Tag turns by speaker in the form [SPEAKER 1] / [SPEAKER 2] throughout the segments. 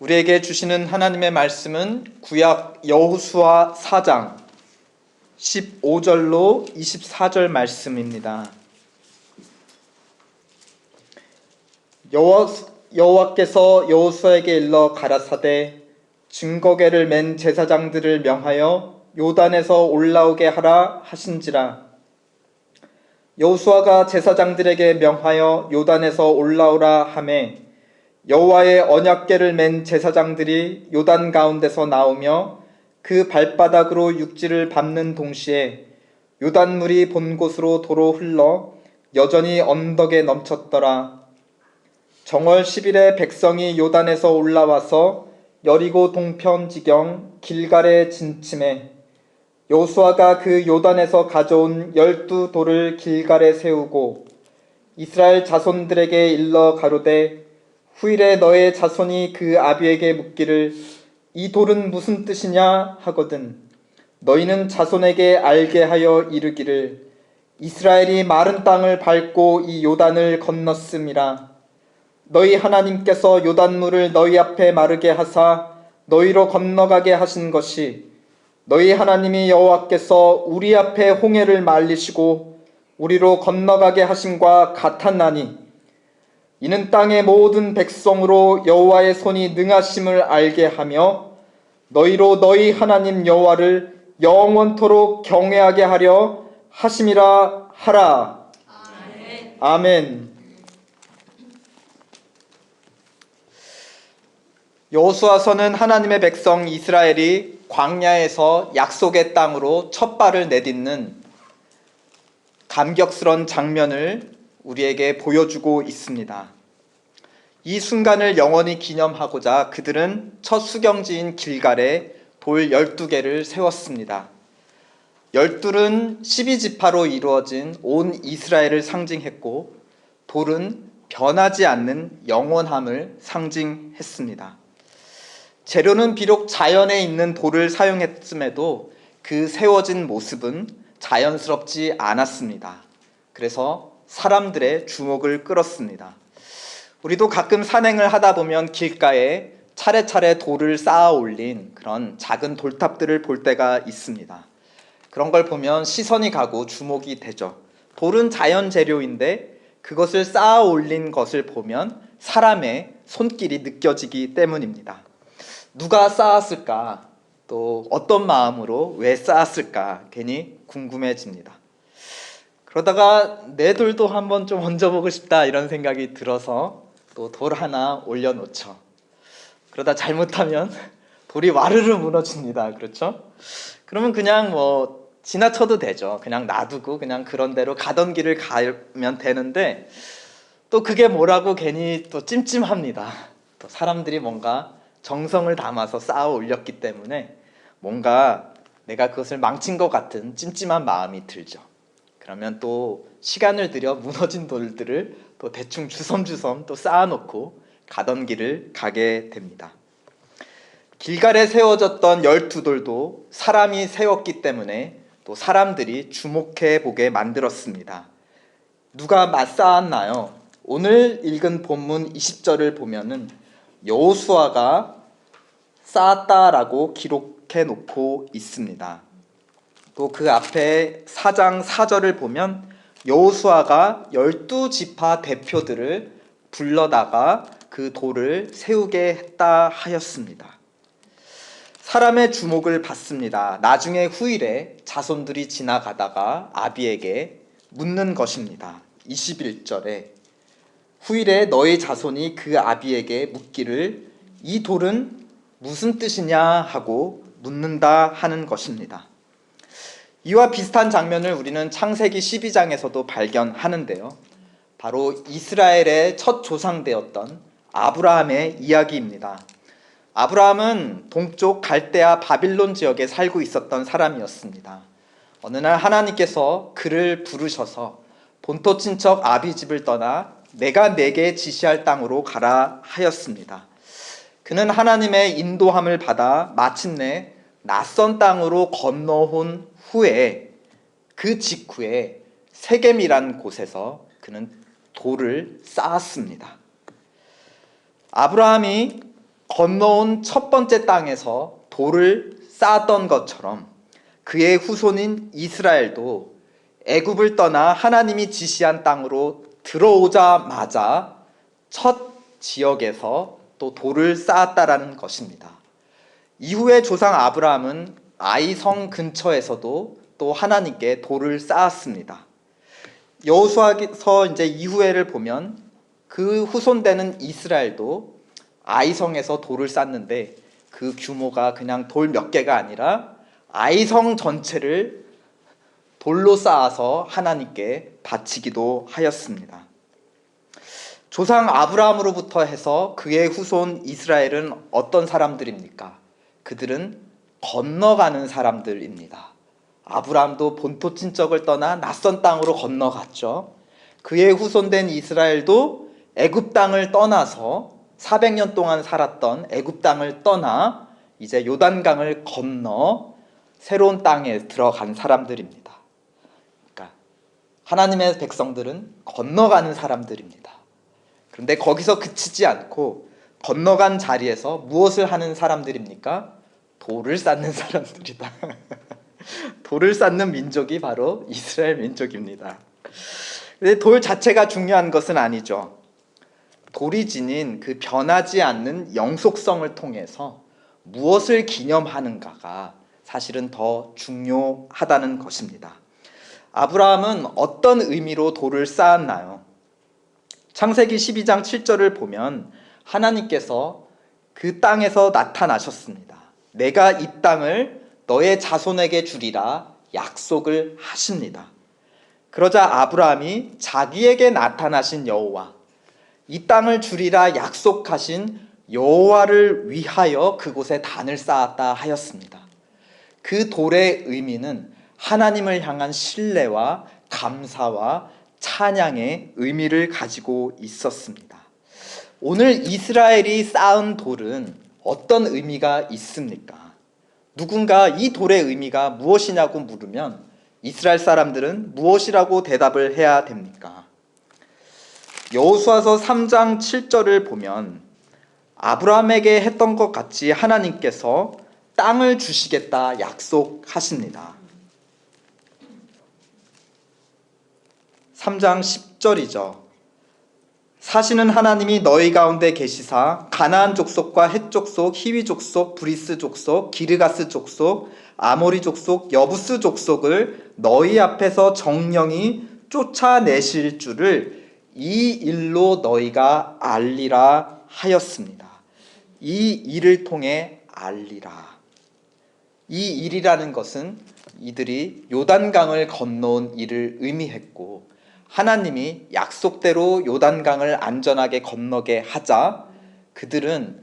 [SPEAKER 1] 우리에게 주시는 하나님의 말씀은 구약 여호수아 4장 15절로 24절 말씀입니다. 여호와께서 여호수아에게 일러 가라사대 증거궤를 맨 제사장들을 명하여 요단에서 올라오게 하라 하신지라. 여호수아가 제사장들에게 명하여 요단에서 올라오라 하매 여호와의 언약궤를 맨 제사장들이 요단 가운데서 나오며 그 발바닥으로 육지를 밟는 동시에 요단물이 본 곳으로 도로 흘러 여전히 언덕에 넘쳤더라. 정월 10일에 백성이 요단에서 올라와서 여리고 동편 지경 길갈에 진침해 여호수아가 그 요단에서 가져온 12돌을 길갈에 세우고 이스라엘 자손들에게 일러 가로되 후일에 너의 자손이 그 아비에게 묻기를 이 돌은 무슨 뜻이냐 하거든 너희는 자손에게 알게 하여 이르기를 이스라엘이 마른 땅을 밟고 이 요단을 건넜음이라. 너희 하나님께서 요단물을 너희 앞에 마르게 하사 너희로 건너가게 하신 것이 너희 하나님이 여호와께서 우리 앞에 홍해를 말리시고 우리로 건너가게 하심과 같았나니 이는 땅의 모든 백성으로 여호와의 손이 능하심을 알게 하며 너희로 너희 하나님 여호와를 영원토록 경외하게 하려 하심이라 하라. 아멘. 아멘. 여호수아서는 하나님의 백성 이스라엘이 광야에서 약속의 땅으로 첫 발을 내딛는 감격스러운 장면을 우리에게 보여주고 있습니다. 이 순간을 영원히 기념하고자 그들은 첫 수경지인 길갈에 돌 12개를 세웠습니다. 12은 12지파로 이루어진 온 이스라엘을 상징했고 돌은 변하지 않는 영원함을 상징했습니다. 재료는 비록 자연에 있는 돌을 사용했음에도 그 세워진 모습은 자연스럽지 않았습니다. 그래서 사람들의 주목을 끌었습니다. 우리도 가끔 산행을 하다 보면 길가에 차례차례 돌을 쌓아 올린 그런 작은 돌탑들을 볼 때가 있습니다. 그런 걸 보면 시선이 가고 주목이 되죠. 돌은 자연 재료인데 그것을 쌓아 올린 것을 보면 사람의 손길이 느껴지기 때문입니다. 누가 쌓았을까? 또 어떤 마음으로 왜 쌓았을까? 괜히 궁금해집니다. 그러다가 내 돌도 한번 좀 얹어보고 싶다 이런 생각이 들어서 또 돌 하나 올려놓죠. 그러다 잘못하면 돌이 와르르 무너집니다. 그렇죠? 그러면 그냥 지나쳐도 되죠. 그냥 놔두고 그냥 그런 대로 가던 길을 가면 되는데 또 그게 뭐라고 괜히 또 찜찜합니다. 또 사람들이 뭔가 정성을 담아서 쌓아 올렸기 때문에 뭔가 내가 그것을 망친 것 같은 찜찜한 마음이 들죠. 그러면 또 시간을 들여 무너진 돌들을 또 대충 주섬주섬 또 쌓아놓고 가던 길을 가게 됩니다. 길갈에 세워졌던 12돌도 사람이 세웠기 때문에 또 사람들이 주목해 보게 만들었습니다. 누가 쌓았나요? 오늘 읽은 본문 20절을 보면은 여호수아가 쌓았다라고 기록해 놓고 있습니다. 또 그 앞에 4장 4절을 보면 여호수아가 12지파 대표들을 불러다가 그 돌을 세우게 했다 하였습니다. 사람의 주목을 받습니다. 나중에 후일에 자손들이 지나가다가 아비에게 묻는 것입니다. 21절에 후일에 너의 자손이 그 아비에게 묻기를 이 돌은 무슨 뜻이냐 하고 묻는다 하는 것입니다. 이와 비슷한 장면을 우리는 창세기 12장에서도 발견하는데요. 바로 이스라엘의 첫 조상되었던 아브라함의 이야기입니다. 아브라함은 동쪽 갈대아 바빌론 지역에 살고 있었던 사람이었습니다. 어느 날 하나님께서 그를 부르셔서 본토 친척 아비 집을 떠나 내가 내게 지시할 땅으로 가라 하였습니다. 그는 하나님의 인도함을 받아 마침내 낯선 땅으로 건너온 후에 그 직후에 세겜이란 곳에서 그는 돌을 쌓았습니다. 아브라함이 건너온 첫 번째 땅에서 돌을 쌓았던 것처럼 그의 후손인 이스라엘도 애굽을 떠나 하나님이 지시한 땅으로 들어오자마자 첫 지역에서 또 돌을 쌓았다라는 것입니다. 이후에 조상 아브라함은 아이성 근처에서도 또 하나님께 돌을 쌓았습니다. 여호수아서 이제 이후에를 보면 그 후손되는 이스라엘도 아이성에서 돌을 쌓는데 그 규모가 그냥 돌 몇 개가 아니라 아이성 전체를 돌로 쌓아서 하나님께 바치기도 하였습니다. 조상 아브라함으로부터 해서 그의 후손 이스라엘은 어떤 사람들입니까? 그들은 건너가는 사람들입니다. 아브라함도 본토 친척을 떠나 낯선 땅으로 건너갔죠. 그의 후손된 이스라엘도 애굽 땅을 떠나서 400년 동안 살았던 애굽 땅을 떠나 이제 요단강을 건너 새로운 땅에 들어간 사람들입니다. 그러니까 하나님의 백성들은 건너가는 사람들입니다. 그런데 거기서 그치지 않고 건너간 자리에서 무엇을 하는 사람들입니까? 돌을 쌓는 사람들이다. 돌을 쌓는 민족이 바로 이스라엘 민족입니다. 근데 돌 자체가 중요한 것은 아니죠. 돌이 지닌 그 변하지 않는 영속성을 통해서 무엇을 기념하는가가 사실은 더 중요하다는 것입니다. 아브라함은 어떤 의미로 돌을 쌓았나요? 창세기 12장 7절을 보면 하나님께서 그 땅에서 나타나셨습니다. 내가 이 땅을 너의 자손에게 주리라 약속을 하십니다. 그러자 아브라함이 자기에게 나타나신 여호와, 이 땅을 주리라 약속하신 여호와를 위하여 그곳에 단을 쌓았다 하였습니다. 그 돌의 의미는 하나님을 향한 신뢰와 감사와 찬양의 의미를 가지고 있었습니다. 오늘 이스라엘이 쌓은 돌은 어떤 의미가 있습니까? 누군가 이 돌의 의미가 무엇이냐고 물으면 이스라엘 사람들은 무엇이라고 대답을 해야 됩니까? 여호수아서 3장 7절을 보면 아브라함에게 했던 것 같이 하나님께서 땅을 주시겠다 약속하십니다. 3장 10절이죠. 사시는 하나님이 너희 가운데 계시사 가나안 족속과 헷 족속, 히위 족속, 브리스 족속, 기르가스 족속, 아모리 족속, 여부스 족속을 너희 앞에서 정령이 쫓아내실 줄을 이 일로 너희가 알리라 하였습니다. 이 일을 통해 알리라. 이 일이라는 것은 이들이 요단강을 건너온 일을 의미했고 하나님이 약속대로 요단강을 안전하게 건너게 하자 그들은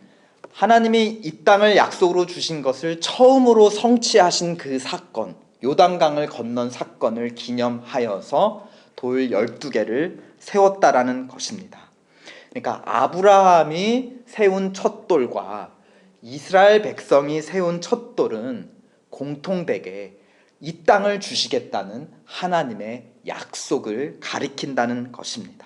[SPEAKER 1] 하나님이 이 땅을 약속으로 주신 것을 처음으로 성취하신 그 사건, 요단강을 건넌 사건을 기념하여서 돌 12개를 세웠다라는 것입니다. 그러니까 아브라함이 세운 첫 돌과 이스라엘 백성이 세운 첫 돌은 공통되게 이 땅을 주시겠다는 하나님의 약속을 가리킨다는 것입니다.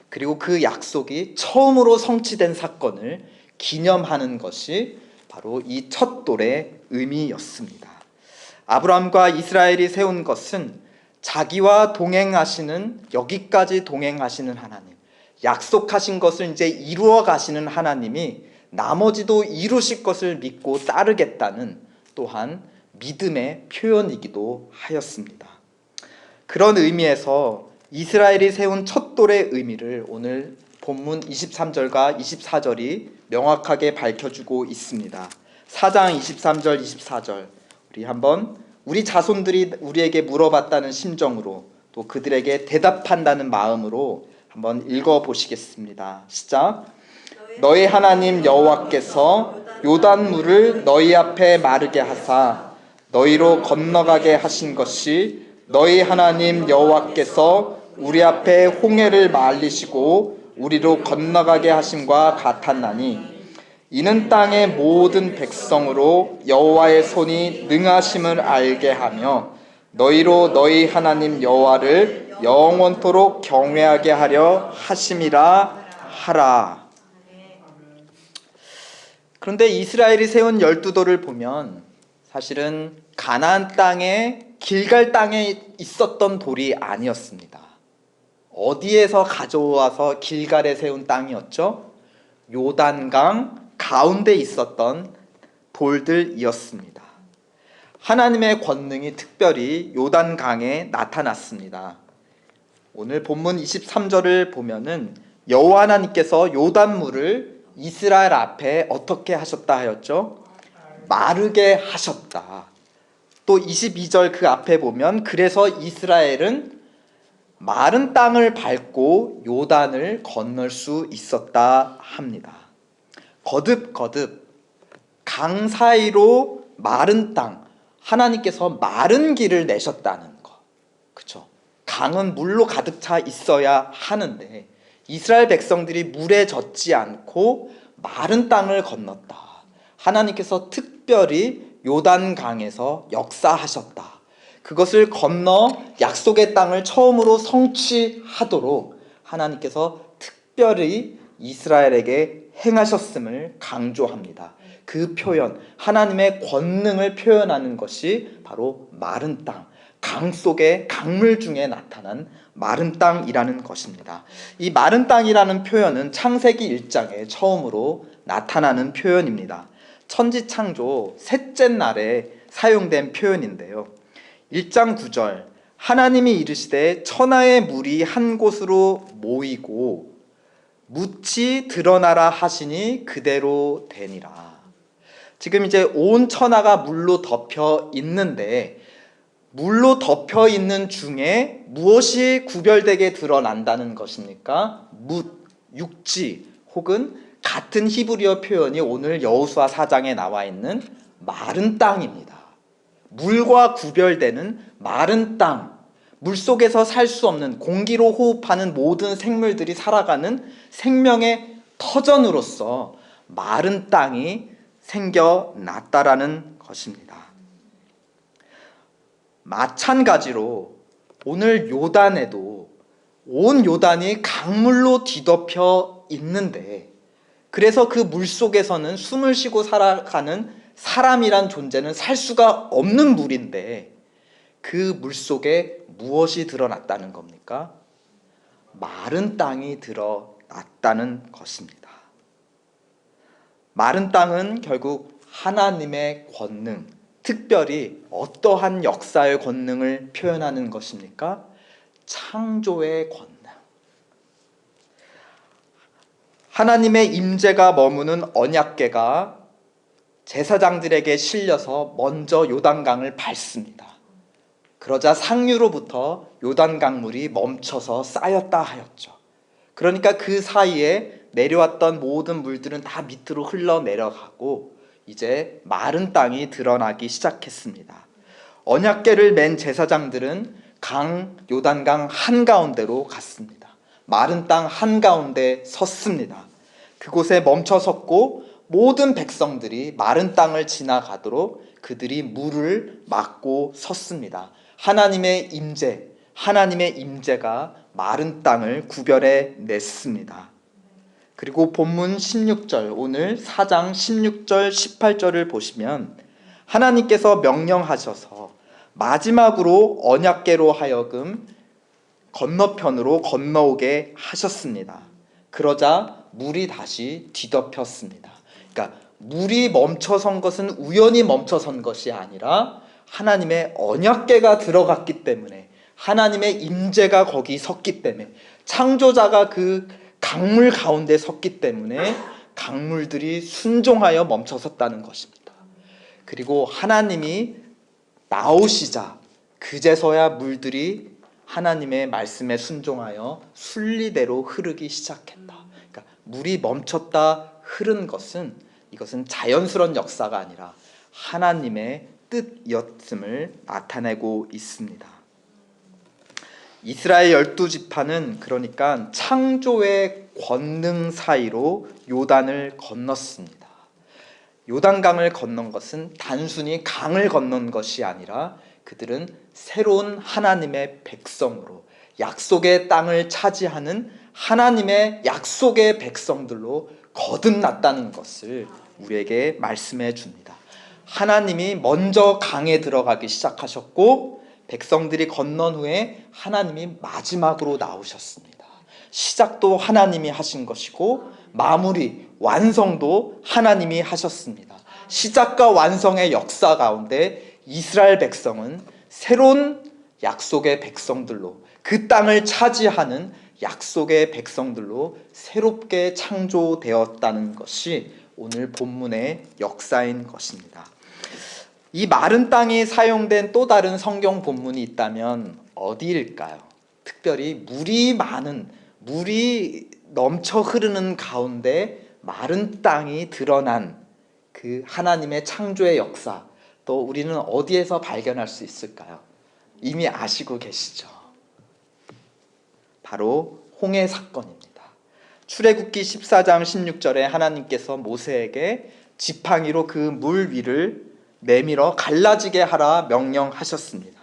[SPEAKER 1] 그리고 그 약속이 처음으로 성취된 사건을 기념하는 것이 바로 이 첫 돌의 의미였습니다. 아브라함과 이스라엘이 세운 것은 자기와 동행하시는, 여기까지 동행하시는 하나님, 약속하신 것을 이제 이루어 가시는 하나님이 나머지도 이루실 것을 믿고 따르겠다는 또한 믿음의 표현이기도 하였습니다. 그런 의미에서 이스라엘이 세운 첫 돌의 의미를 오늘 본문 23절과 24절이 명확하게 밝혀주고 있습니다. 4장 23절 24절 우리 한번 우리 자손들이 우리에게 물어봤다는 심정으로 또 그들에게 대답한다는 마음으로 한번 읽어보시겠습니다. 시작. 너희 하나님 여호와께서 요단물을 너희 앞에 마르게 하사 너희로 건너가게 하신 것이 너희 하나님 여호와께서 우리 앞에 홍해를 말리시고 우리로 건너가게 하심과 같았나니 이는 땅의 모든 백성으로 여호와의 손이 능하심을 알게 하며 너희로 너희 하나님 여호와를 영원토록 경외하게 하려 하심이라 하라. 그런데 이스라엘이 세운 12돌을 보면 사실은 가나안 땅에 길갈 땅에 있었던 돌이 아니었습니다. 어디에서 가져와서 길갈에 세운 땅이었죠? 요단강 가운데 있었던 돌들이었습니다. 하나님의 권능이 특별히 요단강에 나타났습니다. 오늘 본문 23절을 보면은 여호와 하나님께서 요단물을 이스라엘 앞에 어떻게 하셨다 하였죠? 마르게 하셨다. 또 22절 그 앞에 보면 그래서 이스라엘은 마른 땅을 밟고 요단을 건널 수 있었다 합니다. 거듭거듭 강 사이로 마른 땅, 하나님께서 마른 길을 내셨다는 거. 그렇죠? 강은 물로 가득 차 있어야 하는데 이스라엘 백성들이 물에 젖지 않고 마른 땅을 건넜다. 하나님께서 특별히 요단강에서 역사하셨다. 그것을 건너 약속의 땅을 처음으로 성취하도록 하나님께서 특별히 이스라엘에게 행하셨음을 강조합니다. 그 표현, 하나님의 권능을 표현하는 것이 바로 마른 땅, 강 속의 강물 중에 나타난 마른 땅이라는 것입니다. 이 마른 땅이라는 표현은 창세기 1장에 처음으로 나타나는 표현입니다. 천지창조 셋째 날에 사용된 표현인데요. 1장 9절, 하나님이 이르시되 천하의 물이 한 곳으로 모이고 묻이 드러나라 하시니 그대로 되니라. 지금 이제 온 천하가 물로 덮여 있는데 물로 덮여 있는 중에 무엇이 구별되게 드러난다는 것입니까? 묻, 육지 혹은 같은 히브리어 표현이 오늘 여호수아 4장에 나와 있는 마른 땅입니다. 물과 구별되는 마른 땅, 물속에서 살 수 없는 공기로 호흡하는 모든 생물들이 살아가는 생명의 터전으로서 마른 땅이 생겨났다라는 것입니다. 마찬가지로 오늘 요단에도 온 요단이 강물로 뒤덮여 있는데 그래서 그 물속에서는 숨을 쉬고 살아가는 사람이란 존재는 살 수가 없는 물인데 그 물속에 무엇이 드러났다는 겁니까? 마른 땅이 드러났다는 것입니다. 마른 땅은 결국 하나님의 권능, 특별히 어떠한 역사의 권능을 표현하는 것입니까? 창조의 권능. 하나님의 임재가 머무는 언약궤가 제사장들에게 실려서 먼저 요단강을 밟습니다. 그러자 상류로부터 요단강물이 멈춰서 쌓였다 하였죠. 그러니까 그 사이에 내려왔던 모든 물들은 다 밑으로 흘러내려가고 이제 마른 땅이 드러나기 시작했습니다. 언약궤를 맨 제사장들은 요단강 한가운데로 갔습니다. 마른 땅 한가운데 섰습니다. 그곳에 멈춰 섰고 모든 백성들이 마른 땅을 지나가도록 그들이 물을 막고 섰습니다. 하나님의 임재가 마른 땅을 구별해 냈습니다. 그리고 본문 16절, 오늘 4장 16절 18절을 보시면 하나님께서 명령하셔서 마지막으로 언약궤로 하여금 건너편으로 건너오게 하셨습니다. 그러자 물이 다시 뒤덮였습니다. 그러니까 물이 멈춰선 것은 우연히 멈춰선 것이 아니라 하나님의 언약궤가 들어갔기 때문에, 하나님의 임재가 거기 섰기 때문에, 창조자가 그 강물 가운데 섰기 때문에 강물들이 순종하여 멈춰섰다는 것입니다. 그리고 하나님이 나오시자 그제서야 물들이 하나님의 말씀에 순종하여 순리대로 흐르기 시작했다. 그러니까 물이 멈췄다 흐른 것은, 이것은 자연스러운 역사가 아니라 하나님의 뜻이었음을 나타내고 있습니다. 이스라엘 12지파는 그러니까 창조의 권능 사이로 요단을 건넜습니다. 요단강을 건넌 것은 단순히 강을 건넌 것이 아니라 그들은 새로운 하나님의 백성으로 약속의 땅을 차지하는 하나님의 약속의 백성들로 거듭났다는 것을 우리에게 말씀해 줍니다. 하나님이 먼저 강에 들어가기 시작하셨고 백성들이 건넌 후에 하나님이 마지막으로 나오셨습니다. 시작도 하나님이 하신 것이고 마무리, 완성도 하나님이 하셨습니다. 시작과 완성의 역사 가운데 이스라엘 백성은 새로운 약속의 백성들로, 그 땅을 차지하는 약속의 백성들로 새롭게 창조되었다는 것이 오늘 본문의 역사인 것입니다. 이 마른 땅이 사용된 또 다른 성경 본문이 있다면 어디일까요? 특별히 물이 넘쳐 흐르는 가운데 마른 땅이 드러난 그 하나님의 창조의 역사, 또 우리는 어디에서 발견할 수 있을까요? 이미 아시고 계시죠? 바로 홍해 사건입니다. 출애굽기 14장 16절에 하나님께서 모세에게 지팡이로 그 물 위를 내밀어 갈라지게 하라 명령하셨습니다.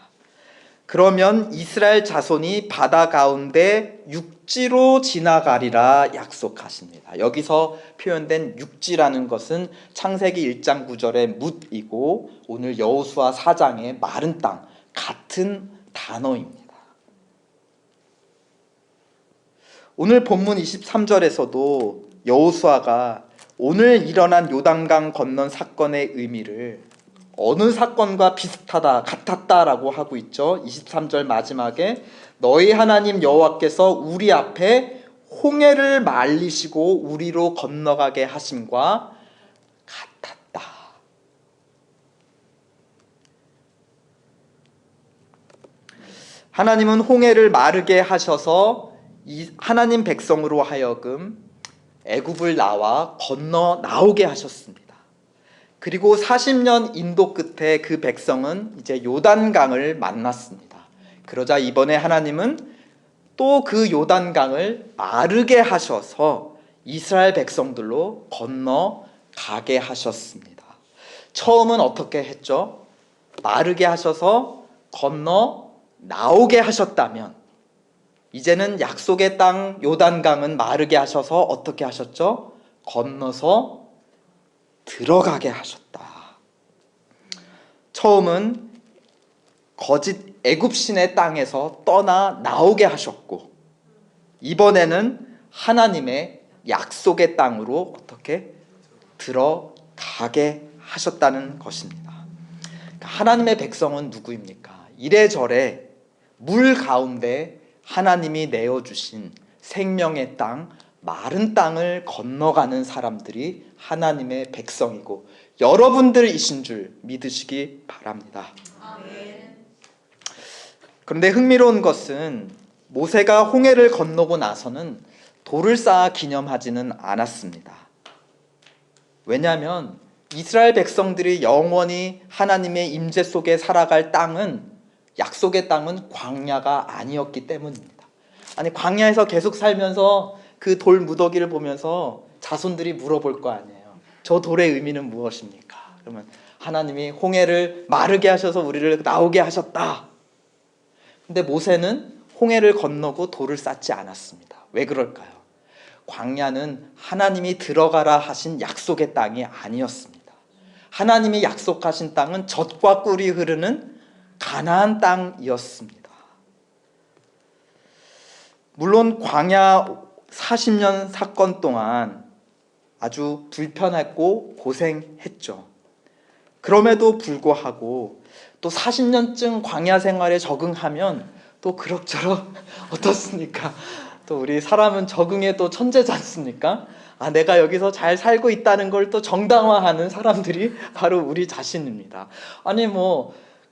[SPEAKER 1] 그러면 이스라엘 자손이 바다 가운데 육지로 지나가리라 약속하십니다. 여기서 표현된 육지라는 것은 창세기 1장 9절의 뭇이고 오늘 여호수아 4장의 마른 땅, 같은 단어입니다. 오늘 본문 23절에서도 여호수아가 오늘 일어난 요단강 건넌 사건의 의미를 어느 사건과 비슷하다, 같았다라고 하고 있죠. 23절 마지막에 너희 하나님 여호와께서 우리 앞에 홍해를 말리시고 우리로 건너가게 하심과 같았다. 하나님은 홍해를 마르게 하셔서 이 하나님 백성으로 하여금 애굽을 건너 나오게 하셨습니다. 그리고 40년 인도 끝에 그 백성은 이제 요단강을 만났습니다. 그러자 이번에 하나님은 또 그 요단강을 마르게 하셔서 이스라엘 백성들로 건너가게 하셨습니다. 처음은 어떻게 했죠? 마르게 하셔서 건너 나오게 하셨다면 이제는 약속의 땅 요단강은 마르게 하셔서 어떻게 하셨죠? 건너서 들어가게 하셨다. 처음은 거짓 애굽신의 땅에서 떠나 나오게 하셨고 이번에는 하나님의 약속의 땅으로 어떻게 들어가게 하셨다는 것입니다. 하나님의 백성은 누구입니까? 이래저래 물 가운데 하나님이 내어주신 생명의 땅, 마른 땅을 건너가는 사람들이 하나님의 백성이고 여러분들이신 줄 믿으시기 바랍니다. 그런데 흥미로운 것은 모세가 홍해를 건너고 나서는 돌을 쌓아 기념하지는 않았습니다. 왜냐하면 이스라엘 백성들이 영원히 하나님의 임재 속에 살아갈 땅은, 약속의 땅은 광야가 아니었기 때문입니다. 아니, 광야에서 계속 살면서 그 돌 무더기를 보면서 자손들이 물어볼 거 아니에요. 저 돌의 의미는 무엇입니까? 그러면 하나님이 홍해를 마르게 하셔서 우리를 나오게 하셨다. 근데 모세는 홍해를 건너고 돌을 쌓지 않았습니다. 왜 그럴까요? 광야는 하나님이 들어가라 하신 약속의 땅이 아니었습니다. 하나님이 약속하신 땅은 젖과 꿀이 흐르는 가나안 땅이었습니다. 물론 광야 40년 사건 동안 아주 불편했고 고생했죠. 그럼에도 불구하고 또 40년쯤 광야 생활에 적응하면 또 그럭저럭 어떻습니까? 또 우리 사람은 적응에 또 천재지 않습니까? 내가 여기서 잘 살고 있다는 걸 또 정당화하는 사람들이 바로 우리 자신입니다. 아니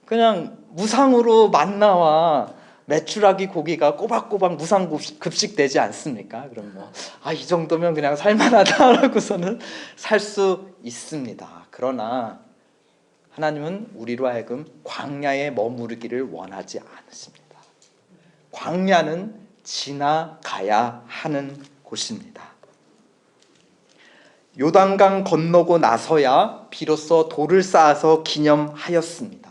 [SPEAKER 1] 그냥 무상으로 만나와 메추라기 고기가 꼬박꼬박 무상급식 되지 않습니까? 그럼 이 정도면 그냥 살만하다라고서는 살 수 있습니다. 그러나 하나님은 우리로 하여금 광야에 머무르기를 원하지 않으십니다. 광야는 지나가야 하는 곳입니다. 요단강 건너고 나서야 비로소 돌을 쌓아서 기념하였습니다.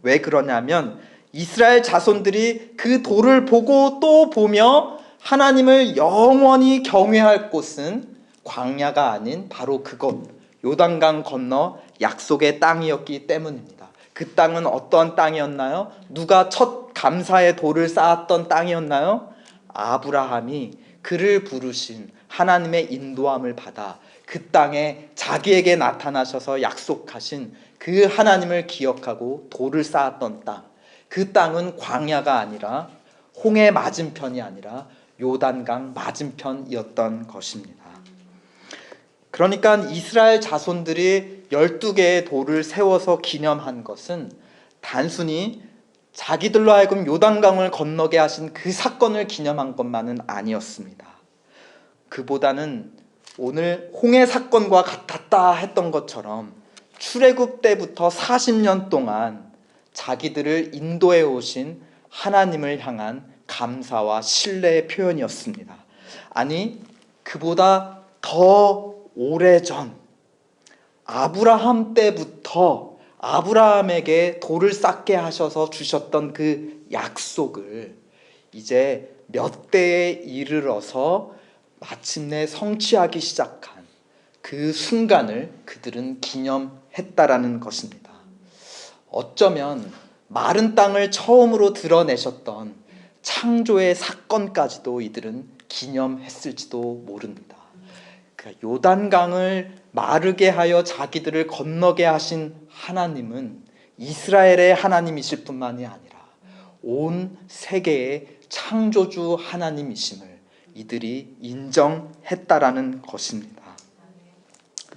[SPEAKER 1] 왜 그러냐면 이스라엘 자손들이 그 돌을 보고 또 보며 하나님을 영원히 경외할 곳은 광야가 아닌 바로 그곳 요단강 건너 약속의 땅이었기 때문입니다. 그 땅은 어떤 땅이었나요? 누가 첫 감사의 돌을 쌓았던 땅이었나요? 아브라함이 그를 부르신 하나님의 인도함을 받아 그 땅에 자기에게 나타나셔서 약속하신 그 하나님을 기억하고 돌을 쌓았던 땅. 그 땅은 광야가 아니라 홍해 맞은편이 아니라 요단강 맞은편이었던 것입니다. 그러니까 이스라엘 자손들이 12개의 돌을 세워서 기념한 것은 단순히 자기들로 하여금 요단강을 건너게 하신 그 사건을 기념한 것만은 아니었습니다. 그보다는 오늘 홍해 사건과 같았다 했던 것처럼 출애굽 때부터 40년 동안 자기들을 인도해 오신 하나님을 향한 감사와 신뢰의 표현이었습니다. 아니, 그보다 더 오래전 아브라함 때부터 아브라함에게 돌을 쌓게 하셔서 주셨던 그 약속을 이제 몇 대에 이르러서 마침내 성취하기 시작한 그 순간을 그들은 기념했다라는 것입니다. 어쩌면 마른 땅을 처음으로 드러내셨던 창조의 사건까지도 이들은 기념했을지도 모릅니다. 그러니까 요단강을 마르게 하여 자기들을 건너게 하신 하나님은 이스라엘의 하나님이실 뿐만이 아니라 온 세계의 창조주 하나님이심을 이들이 인정했다라는 것입니다.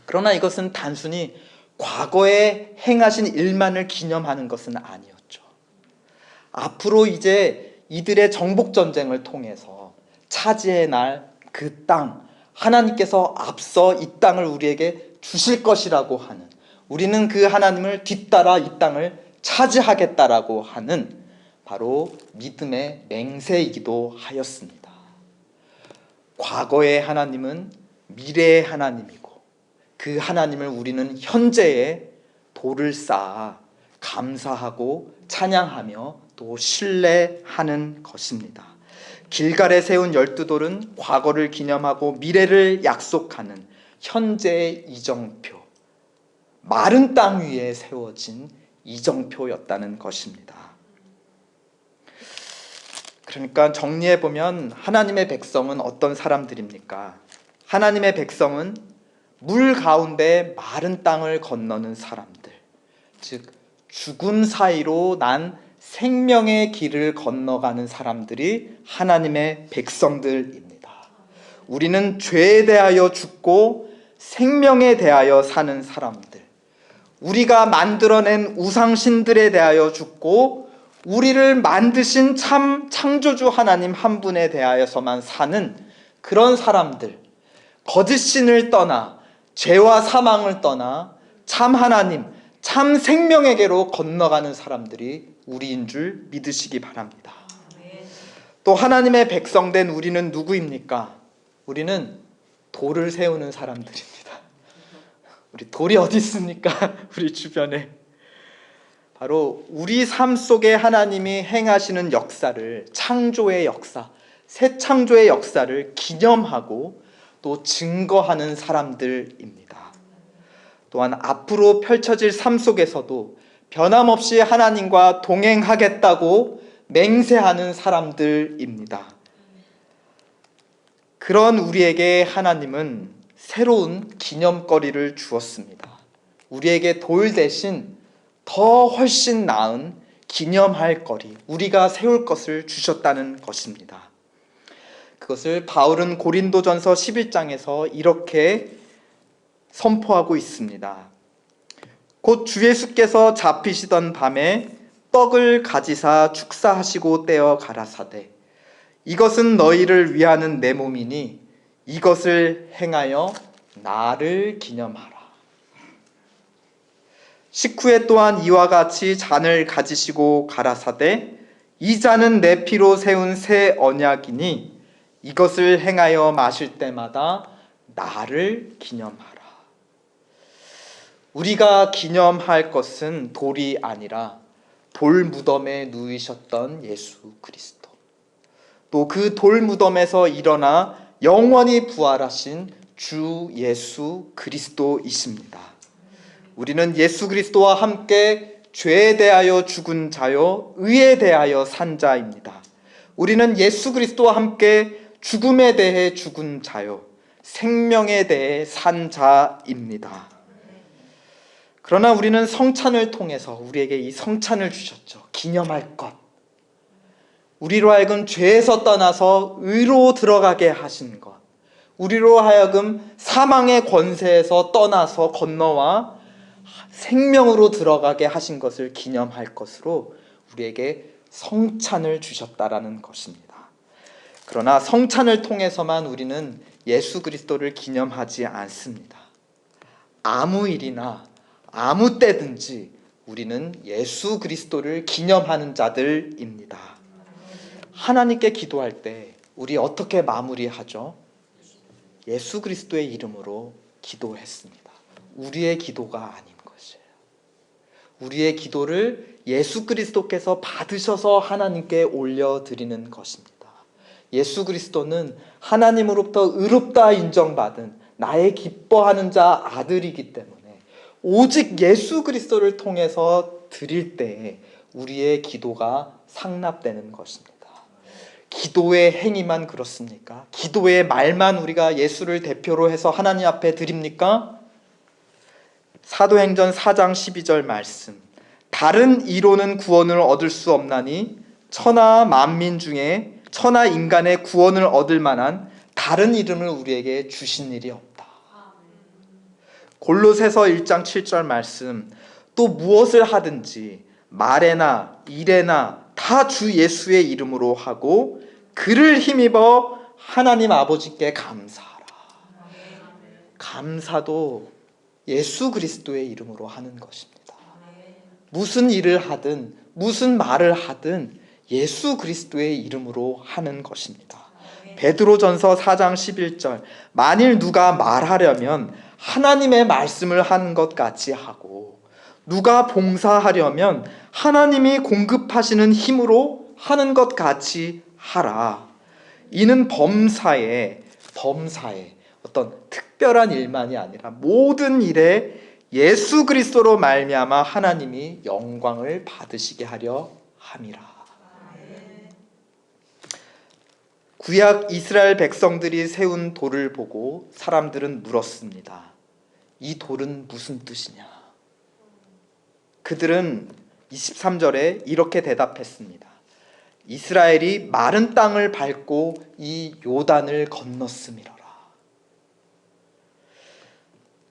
[SPEAKER 1] 그러나 이것은 단순히 과거에 행하신 일만을 기념하는 것은 아니었죠. 앞으로 이제 이들의 정복전쟁을 통해서 차지해 날 그 땅, 하나님께서 앞서 이 땅을 우리에게 주실 것이라고 하는, 우리는 그 하나님을 뒤따라 이 땅을 차지하겠다라고 하는 바로 믿음의 맹세이기도 하였습니다. 과거의 하나님은 미래의 하나님이고 그 하나님을 우리는 현재에 돌을 쌓아 감사하고 찬양하며 또 신뢰하는 것입니다. 길갈에 세운 12돌은 과거를 기념하고 미래를 약속하는 현재의 이정표, 마른 땅 위에 세워진 이정표였다는 것입니다. 그러니까 정리해보면 하나님의 백성은 어떤 사람들입니까? 하나님의 백성은 물 가운데 마른 땅을 건너는 사람들, 즉 죽음 사이로 난 생명의 길을 건너가는 사람들이 하나님의 백성들입니다. 우리는 죄에 대하여 죽고 생명에 대하여 사는 사람들, 우리가 만들어낸 우상신들에 대하여 죽고 우리를 만드신 참 창조주 하나님 한 분에 대하여서만 사는 그런 사람들, 거짓신을 떠나 죄와 사망을 떠나 참 하나님, 참 생명에게로 건너가는 사람들이 우리인 줄 믿으시기 바랍니다. 또 하나님의 백성된 우리는 누구입니까? 우리는 돌을 세우는 사람들입니다. 우리 돌이 어디 있습니까? 우리 주변에. 바로 우리 삶 속에 하나님이 행하시는 역사를, 창조의 역사, 새 창조의 역사를 기념하고 또 증거하는 사람들입니다. 또한 앞으로 펼쳐질 삶 속에서도 변함없이 하나님과 동행하겠다고 맹세하는 사람들입니다. 그런 우리에게 하나님은 새로운 기념거리를 주었습니다. 우리에게 돌 대신 더 훨씬 나은 기념할 거리, 우리가 세울 것을 주셨다는 것입니다. 그것을 바울은 고린도전서 11장에서 이렇게 선포하고 있습니다. 곧 주 예수께서 잡히시던 밤에 떡을 가지사 축사하시고 떼어 가라사대 이것은 너희를 위하는 내 몸이니 이것을 행하여 나를 기념하라. 식후에 또한 이와 같이 잔을 가지시고 가라사대 이 잔은 내 피로 세운 새 언약이니 이것을 행하여 마실 때마다 나를 기념하라. 우리가 기념할 것은 돌이 아니라 돌 무덤에 누이셨던 예수 그리스도, 또 그 돌 무덤에서 일어나 영원히 부활하신 주 예수 그리스도이십니다. 우리는 예수 그리스도와 함께 죄에 대하여 죽은 자요 의에 대하여 산 자입니다. 우리는 예수 그리스도와 함께 죽음에 대해 죽은 자요 생명에 대해 산 자입니다. 그러나 우리는 성찬을 통해서 우리에게 이 성찬을 주셨죠. 기념할 것. 우리로 하여금 죄에서 떠나서 의로 들어가게 하신 것. 우리로 하여금 사망의 권세에서 떠나서 건너와 생명으로 들어가게 하신 것을 기념할 것으로 우리에게 성찬을 주셨다라는 것입니다. 그러나 성찬을 통해서만 우리는 예수 그리스도를 기념하지 않습니다. 아무 일이나 아무 때든지 우리는 예수 그리스도를 기념하는 자들입니다. 하나님께 기도할 때 우리 어떻게 마무리하죠? 예수 그리스도의 이름으로 기도했습니다. 우리의 기도가 아닌 것이에요. 우리의 기도를 예수 그리스도께서 받으셔서 하나님께 올려드리는 것입니다. 예수 그리스도는 하나님으로부터 의롭다 인정받은 나의 기뻐하는 자 아들이기 때문에 오직 예수 그리스도를 통해서 드릴 때에 우리의 기도가 상납되는 것입니다. 기도의 행위만 그렇습니까? 기도의 말만 우리가 예수를 대표로 해서 하나님 앞에 드립니까? 사도행전 4장 12절 말씀, 다른 이로는 구원을 얻을 수 없나니 천하 만민 중에 천하 인간의 구원을 얻을 만한 다른 이름을 우리에게 주신 일이 없다. 골로새서 1장 7절 말씀, 또 무엇을 하든지 말에나 일에나 다 주 예수의 이름으로 하고 그를 힘입어 하나님 아버지께 감사하라. 감사도 예수 그리스도의 이름으로 하는 것입니다. 무슨 일을 하든 무슨 말을 하든 예수 그리스도의 이름으로 하는 것입니다. 베드로전서 4장 11절, 만일 누가 말하려면 하나님의 말씀을 하는 것 같이 하고 누가 봉사하려면 하나님이 공급하시는 힘으로 하는 것 같이 하라. 이는 범사에 어떤 특별한 일만이 아니라 모든 일에 예수 그리스도로 말미암아 하나님이 영광을 받으시게 하려 함이라. 구약 이스라엘 백성들이 세운 돌을 보고 사람들은 물었습니다. 이 돌은 무슨 뜻이냐? 그들은 23절에 이렇게 대답했습니다. 이스라엘이 마른 땅을 밟고 이 요단을 건넜음이로라.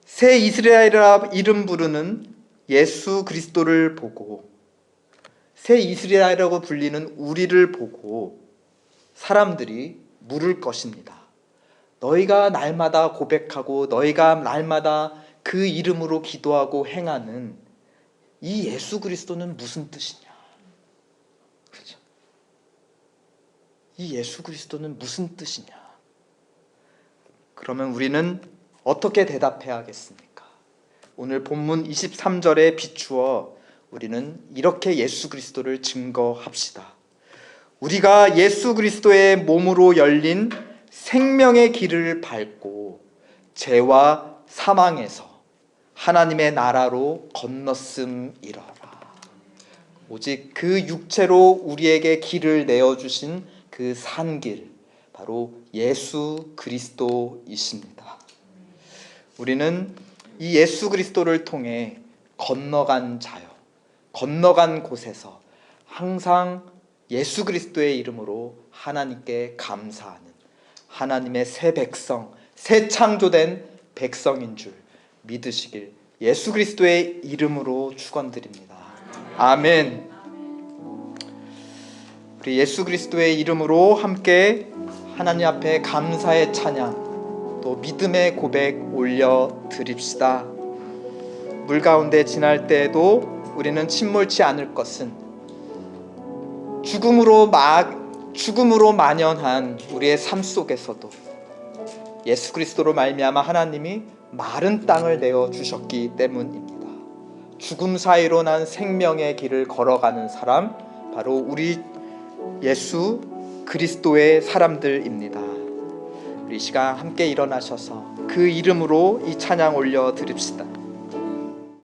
[SPEAKER 1] 새 이스라엘이라 이름 부르는 예수 그리스도를 보고 새 이스라엘이라고 불리는 우리를 보고 사람들이 물을 것입니다. 너희가 날마다 고백하고 너희가 날마다 그 이름으로 기도하고 행하는 이 예수 그리스도는 무슨 뜻이냐? 그렇죠? 이 예수 그리스도는 무슨 뜻이냐? 그러면 우리는 어떻게 대답해야겠습니까? 오늘 본문 23절에 비추어 우리는 이렇게 예수 그리스도를 증거합시다. 우리가 예수 그리스도의 몸으로 열린 생명의 길을 밟고 죄와 사망에서 하나님의 나라로 건넜음이러라. 오직 그 육체로 우리에게 길을 내어주신 그 산길, 바로 예수 그리스도이십니다. 우리는 이 예수 그리스도를 통해 건너간 자요, 건너간 곳에서 항상 예수 그리스도의 이름으로 하나님께 감사하는 하나님의 새 백성, 새 창조된 백성인 줄 믿으시길 예수 그리스도의 이름으로 축원드립니다. 아멘. 우리 예수 그리스도의 이름으로 함께 하나님 앞에 감사의 찬양 또 믿음의 고백 올려드립시다. 물 가운데 지날 때에도 우리는 침몰치 않을 것은 죽음으로 만연한 우리의 삶 속에서도 예수 그리스도로 말미암아 하나님이 마른 땅을 내어 주셨기 때문입니다. 죽음 사이로 난 생명의 길을 걸어가는 사람, 바로 우리 예수 그리스도의 사람들입니다. 우리 이 시간 함께 일어나셔서 그 이름으로 이 찬양 올려 드립시다.